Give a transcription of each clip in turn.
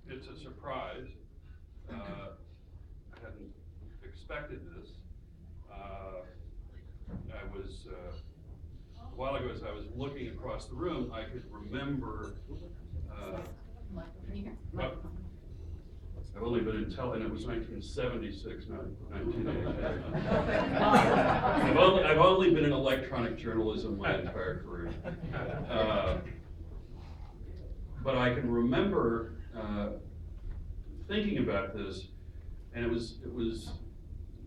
It's a surprise. I hadn't expected this. A while ago, as I was looking across the room, I could remember. I've only been in and it was 1976, not 1988. I've only been in electronic journalism my entire career. But I can remember thinking about this, and it was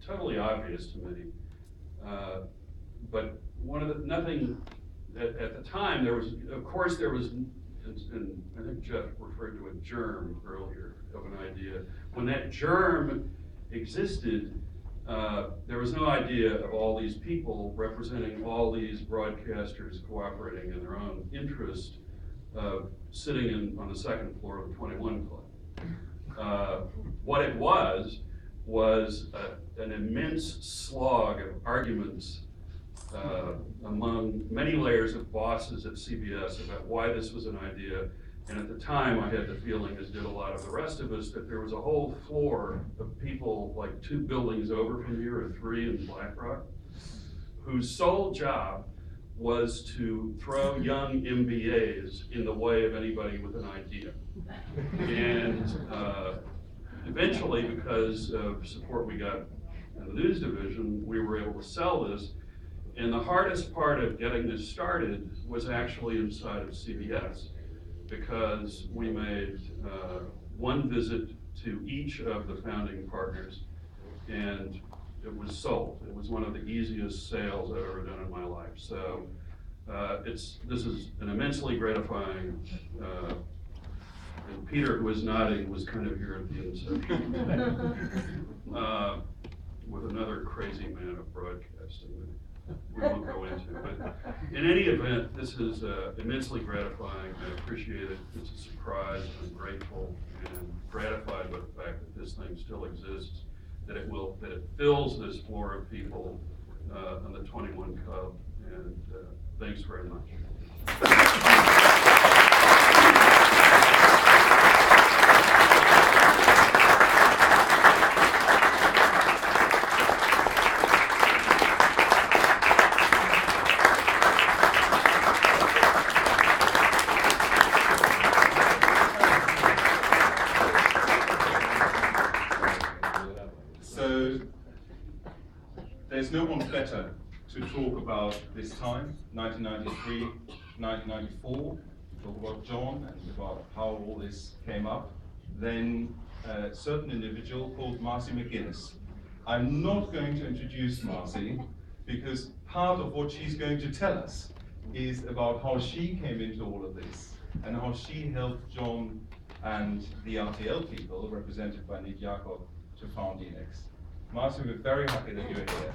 totally obvious to me. But nothing at the time, there was, of course, there was, and I think Jeff referred to a germ earlier of an idea. When that germ existed, there was no idea of all these people representing all these broadcasters cooperating in their own interest, sitting on the second floor of the 21 Club. What it was an immense slog of arguments among many layers of bosses at CBS about why this was an idea. And at the time, I had the feeling, as did a lot of the rest of us, that there was a whole floor of people like 2 buildings over from here, or 3 in Black Rock, whose sole job was to throw young MBAs in the way of anybody with an idea. And eventually, because of support we got in the news division, we were able to sell this. And the hardest part of getting this started was actually inside of CBS, because we made one visit to each of the founding partners, and it was sold. It was one of the easiest sales I've ever done in my life. So this is an immensely gratifying, and Peter, who was nodding, was kind of here at the inception, with another crazy man of broadcasting that we won't go into. But in any event, this is immensely gratifying. I appreciate it. It's a surprise. I'm grateful and gratified by the fact that this thing still exists, that it fills this floor of people on the 21 Club. And thanks very much. There's no one better to talk about this time, 1993, 1994, talk about John and about how all this came up, than a certain individual called Marcy McGinnis. I'm not going to introduce Marcy, because part of what she's going to tell us is about how she came into all of this and how she helped John and the RTL people, represented by Nick Jakob, to found ENEX. Marcy, we're very happy that you're here.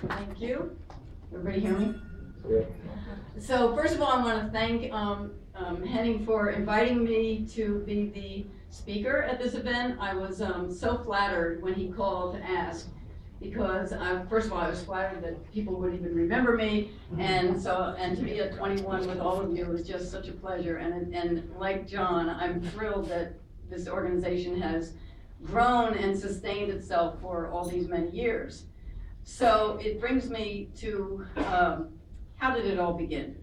Thank you. Everybody hear me? Yeah. So first of all, I want to thank Henning for inviting me to be the speaker at this event. I was so flattered when he called to ask, because first of all, I was flattered that people would even remember me, and to be at 21 with all of you is just such a pleasure. And like John, I'm thrilled that this organization has grown and sustained itself for all these many years. So it brings me to how did it all begin?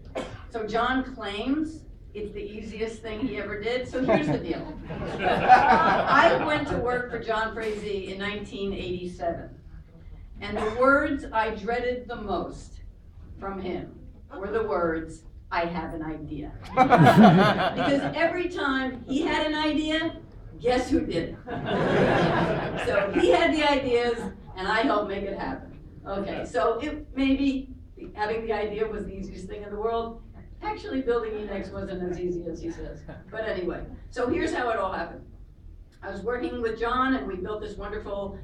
So John claims it's the easiest thing he ever did. So here's the deal. I went to work for John Frazee in 1987. And the words I dreaded the most from him were the words, "I have an idea." Because every time he had an idea, guess who did it? So he had the ideas, and I helped make it happen. Okay, so maybe having the idea was the easiest thing in the world. Actually, building ENEX wasn't as easy as he says. But anyway, so here's how it all happened. I was working with John, and we built this wonderful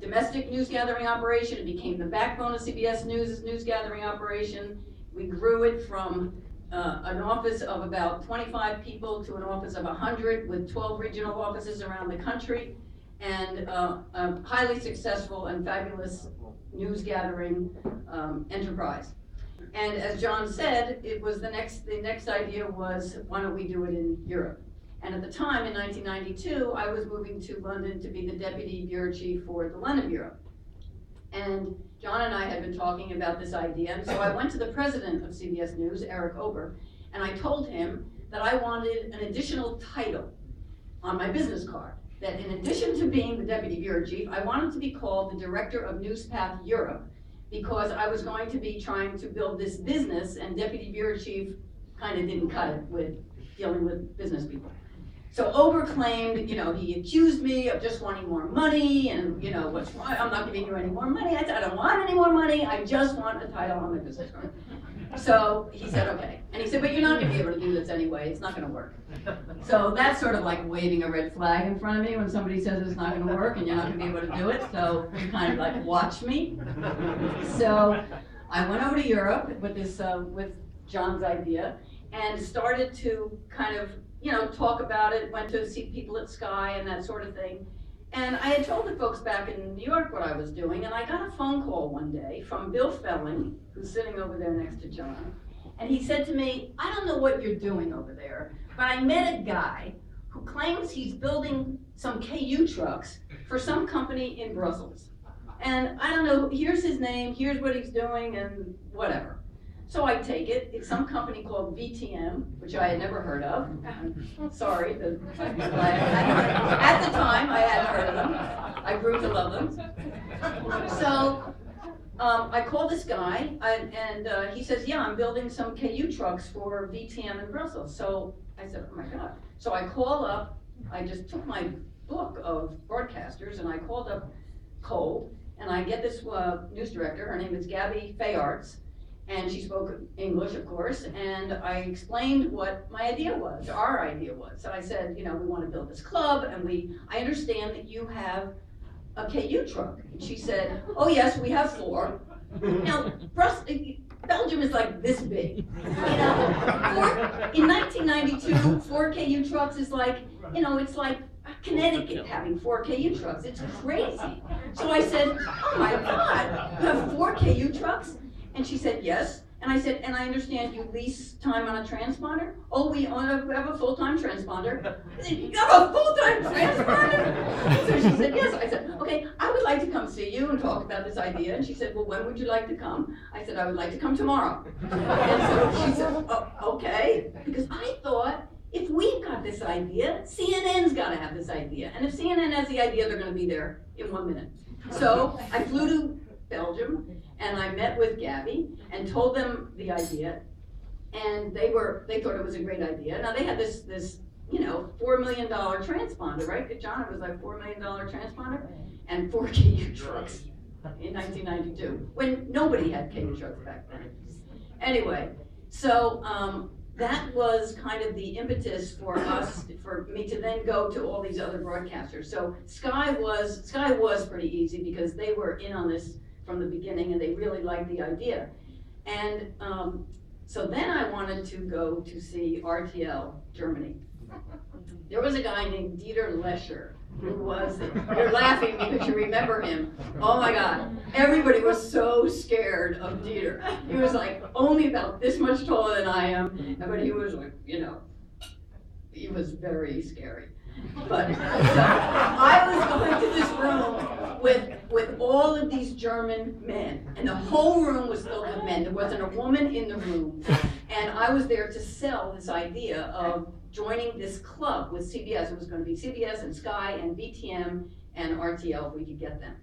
domestic news gathering operation. It became the backbone of CBS News' news gathering operation. We grew it from an office of about 25 people to an office of 100 with 12 regional offices around the country. and a highly successful and fabulous news gathering enterprise. And as John said, it was the next idea was, why don't we do it in Europe? And at the time, in 1992, I was moving to London to be the deputy bureau chief for the London Bureau. And John and I had been talking about this idea, and so I went to the president of CBS News, Eric Ober, and I told him that I wanted an additional title on my business card. That in addition to being the deputy bureau chief, I wanted to be called the director of Newspath Europe, because I was going to be trying to build this business, and deputy bureau chief kind of didn't cut it with dealing with business people. So Ober claimed, he accused me of just wanting more money, and what's wrong? I'm not giving you any more money. I said, I don't want any more money. I just want a title on my business card. So he said, okay. And he said, but you're not gonna be able to do this anyway. It's not gonna work. So that's sort of like waving a red flag in front of me when somebody says it's not gonna work and you're not gonna be able to do it. So you kind of like watch me. So I went over to Europe with this, with John's idea, and started to kind of, talk about it, went to see people at Sky and that sort of thing. And I had told the folks back in New York what I was doing, and I got a phone call one day from Bill Felling, who's sitting over there next to John, and he said to me, I don't know what you're doing over there, but I met a guy who claims he's building some KU trucks for some company in Brussels. And I don't know, here's his name, here's what he's doing, and whatever. So I take it, it's some company called VTM, which I had never heard of. Sorry, at the time I hadn't heard of them. I grew to love them. So I called this guy, and he says, yeah, I'm building some KU trucks for VTM in Brussels. So I said, oh my God. So I call up, I just took my book of broadcasters, and I called up Cole, and I get this news director, her name is Gabby Fayarts. And she spoke English, of course, and I explained what my idea was, our idea was. So I said, we want to build this club, and I understand that you have a KU truck. And she said, oh yes, we have 4. Now, Belgium is like this big. In 1992, 4 KU trucks is like, it's like Connecticut having 4 KU trucks. It's crazy. So I said, oh my God, you have 4 KU trucks? And she said, yes. And I said, and I understand you lease time on a transponder? Oh, we have a full-time transponder. You have a full-time transponder? So she said, yes. I said, okay, I would like to come see you and talk about this idea. And she said, well, when would you like to come? I said, I would like to come tomorrow. And so she said, oh, okay. Because I thought, if we've got this idea, CNN's got to have this idea. And if CNN has the idea, they're going to be there in 1 minute. So I flew to Belgium, and I met with Gabby and told them the idea, and they thought it was a great idea. Now they had this $4 million transponder, right? John, it was like $4 million transponder and 4 KU trucks in 1992, when nobody had KU trucks back then. Anyway, so that was kind of the impetus for me to then go to all these other broadcasters. So Sky was pretty easy because they were in on this from the beginning, and they really liked the idea. And so then I wanted to go to see RTL Germany. There was a guy named Dieter Lescher, who was, you're laughing because you remember him. Oh my God, everybody was so scared of Dieter. He was like only about this much taller than I am, but he was like, he was very scary. But so I was going to this room with all of these German men, and the whole room was filled with men. There wasn't a woman in the room, and I was there to sell this idea of joining this club with CBS. It was going to be CBS and Sky and VTM and RTL if we could get them.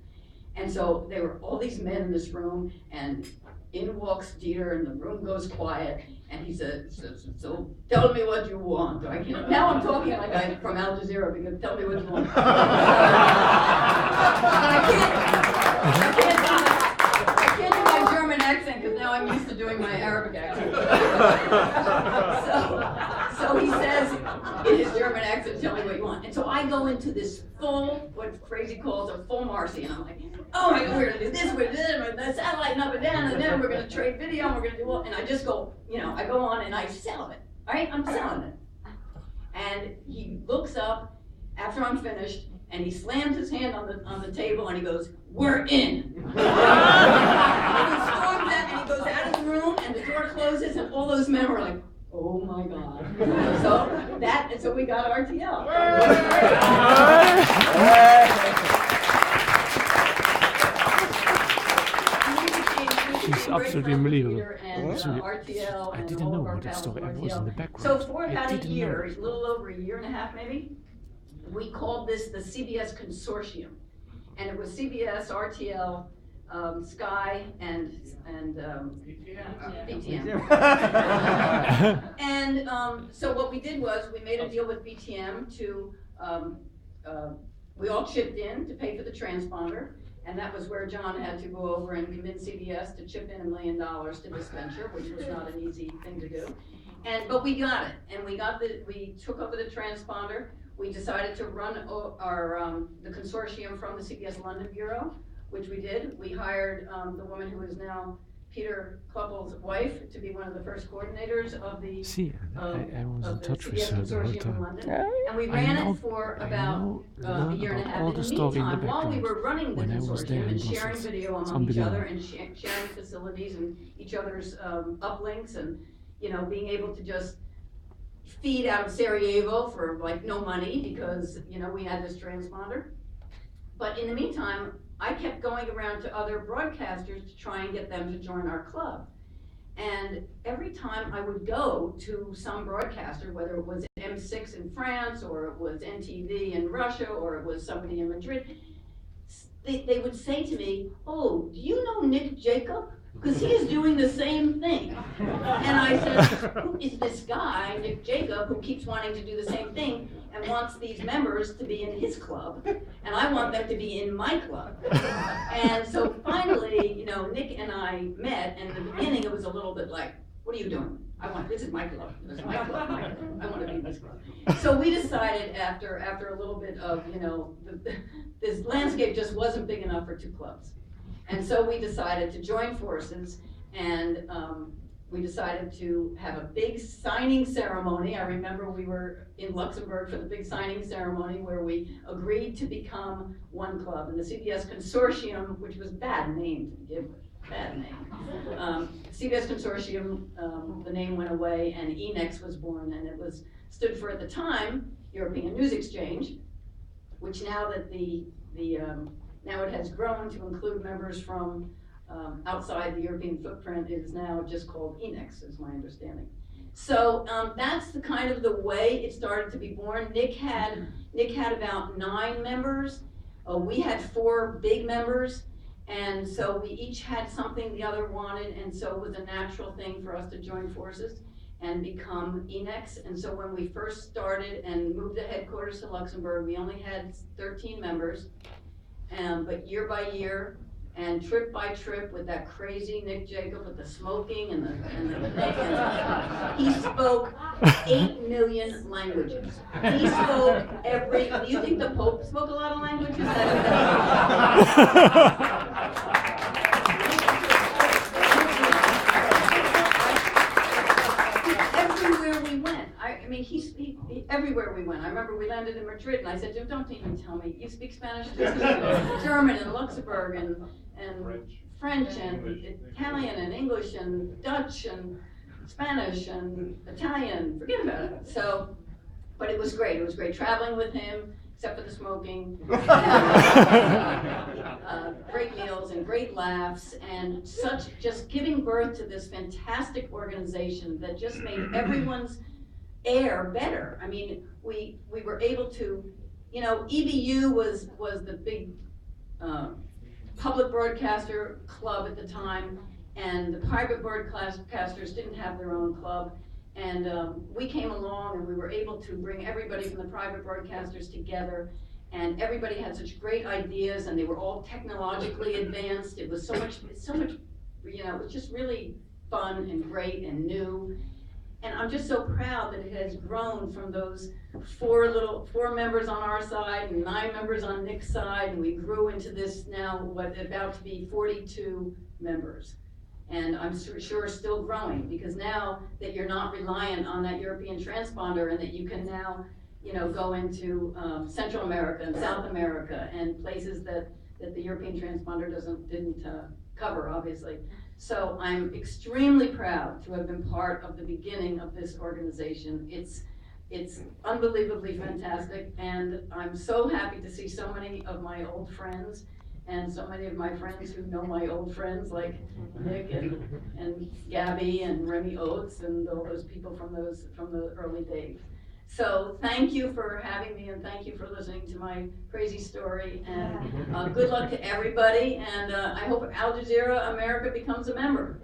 And so there were all these men in this room, and in walks Dieter, and the room goes quiet. And he said, so tell me what you want. Now I'm talking like I'm from Al Jazeera, because tell me what you want. I can't do my German accent, because now I'm used to doing my Arabic accent. So he says, in his German accent, tell me what you want. And so I go into this full, what Frazee calls a full Marcy, and I'm like, oh my God, we're gonna do this, we're doing the satellite and up and down, and then we're gonna trade video, and we're gonna do all, and I just go, I go on and I sell it, all right? I'm selling it. And he looks up after I'm finished, and he slammed his hand on the table and he goes, "We're in." And he storms out and he goes out of the room and the door closes and all those men were like, "Oh my God." So we got RTL. She's absolutely unbelievable. And RTL I and didn't all know of our what that pals story from was in the RTL. background. So for I about a didn't year, know. a little over a year and a half maybe, we called this the CBS Consortium. And it was CBS, RTL, Sky, and BTM. And so what we did was we made a deal with BTM to, we all chipped in to pay for the transponder. And that was where John had to go over and convince CBS to chip in $1 million to this venture, which was not an easy thing to do. But we got it, and we took over the transponder. We decided to run the consortium from the CBS London Bureau, which we did. We hired the woman who is now Peter Kluppel's wife to be one of the first coordinators of the See, I was in touch with CBS her the whole consortium in time. London. And we ran it for about a year and a half. all In the the story in the meantime, while we background. were running the When I was there consortium in and sharing Brussels. video It's among each other unbelievable. and sharing facilities and each other's uplinks and, being able to just feed out of Sarajevo for like no money because, we had this transponder. But in the meantime, I kept going around to other broadcasters to try and get them to join our club. And every time I would go to some broadcaster, whether it was M6 in France, or it was NTV in Russia, or it was somebody in Madrid, they would say to me, "Oh, do you know Nick Jacob? Because he is doing the same thing." And I said, "Who is this guy, Nick Jacob, who keeps wanting to do the same thing and wants these members to be in his club, and I want them to be in my club?" And so finally, Nick and I met, and in the beginning it was a little bit like, "What are you doing? This is my club. This is my club. I want to be in this club." So we decided after a little bit of, this landscape just wasn't big enough for two clubs. And so we decided to join forces, and we decided to have a big signing ceremony. I remember we were in Luxembourg for the big signing ceremony where we agreed to become one club. And the CBS Consortium, which was a bad name to begin with, bad name. CBS Consortium, the name went away, and ENEX was born, and it stood for, at the time, European News Exchange, which now that now it has grown to include members from outside the European footprint, is now just called ENEX, is my understanding. So that's the kind of the way it started to be born. Nick had about 9 members. We had 4 big members, and so we each had something the other wanted, and so it was a natural thing for us to join forces and become ENEX. And so when we first started and moved the headquarters to Luxembourg, we only had 13 members. But year by year and trip by trip with that crazy Nick Jacob with the smoking and the he spoke 8 million languages. He spoke do you think the Pope spoke a lot of languages? Everywhere we went. Everywhere we went. I remember we landed in Madrid, and I said, "Don't even tell me. You speak Spanish, German, and Luxembourg, and French, and Italian, and English, and Dutch, and Spanish, and Italian. Forget about it." So, but it was great. It was great traveling with him, except for the smoking. Great meals and great laughs, and just giving birth to this fantastic organization that just made everyone's air better. I mean, we were able to, EBU was the big public broadcaster club at the time, and the private broadcasters didn't have their own club. And we came along, and we were able to bring everybody from the private broadcasters together, and everybody had such great ideas, and they were all technologically advanced. It was so much, it was just really fun and great and new. And I'm just so proud that it has grown from those 4 members on our side and 9 members on Nick's side, and we grew into this now, about to be 42 members. And I'm sure still growing, because now that you're not reliant on that European transponder, and that you can now go into Central America and South America and places that the European transponder didn't cover, obviously. So I'm extremely proud to have been part of the beginning of this organization. It's unbelievably fantastic, and I'm so happy to see so many of my old friends and so many of my friends who know my old friends like Nick and Gabby and Remy Oates and all those people from the early days. So thank you for having me, and thank you for listening to my crazy story, and good luck to everybody, and I hope Al Jazeera America becomes a member.